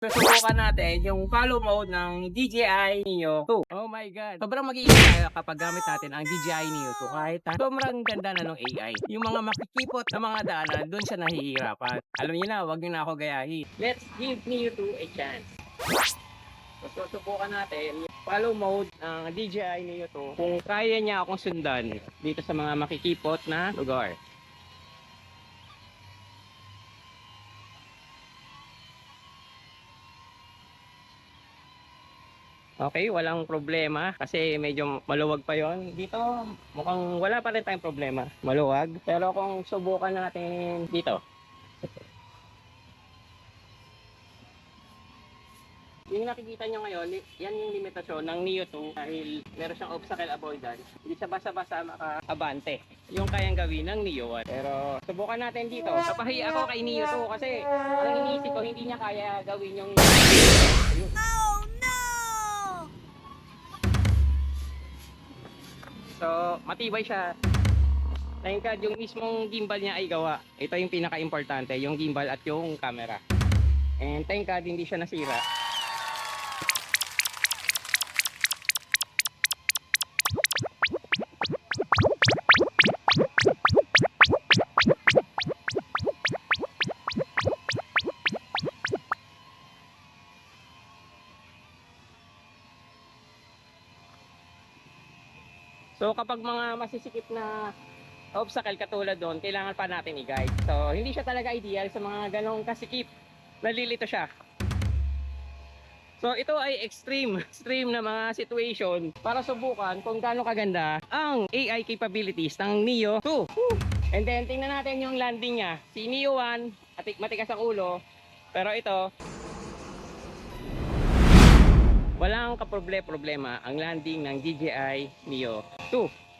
Susubukan natin yung follow mode ng DJI Neo 2. Oh my God. Sobrang mag-iingat tayo kapag gamit natin ang DJI Neo 2 kahit sobrang ganda na ng AI. Yung mga makikipot na mga daanan, doon siya nahihirapan. Alam niyo na, wag niyo na ako gayahin. Let's give Neo 2 a chance. So, susubukan natin yung follow mode ng DJI Neo 2 kung kaya niya akong sundan dito sa mga makikipot na lugar. Okay, walang problema kasi medyo maluwag pa yon. Dito mukhang wala pa rin tayong problema. Maluwag. Pero kung subukan natin dito, yung nakikita nyo ngayon, yan yung limitasyon ng Neo 2 dahil meron siyang obstacle avoidance. Hindi siya basta-basta maka-abante. Yung kayang gawin ng Neo 1. Pero subukan natin dito. Napahiya ako kay Neo 2 kasi ang iniisip ko hindi niya kaya gawin yung ayun. So, matibay siya. Thank God, yung mismong gimbal niya ay gawa. Ito yung pinaka-importante, yung gimbal at yung camera. And thank God, hindi siya nasira. So kapag mga masisikip na obstacle katulad doon, kailangan pa natin i-guide. So hindi siya talaga ideal sa mga ganong kasikip. Nalilito siya. So ito ay extreme na mga situation para subukan kung gaano kaganda ang AI capabilities ng Neo 2. And then tingnan natin yung landing niya. Si Neo 1, matigas ang ulo. Pero ito, walang kaproblema ang landing ng DJI Neo 2.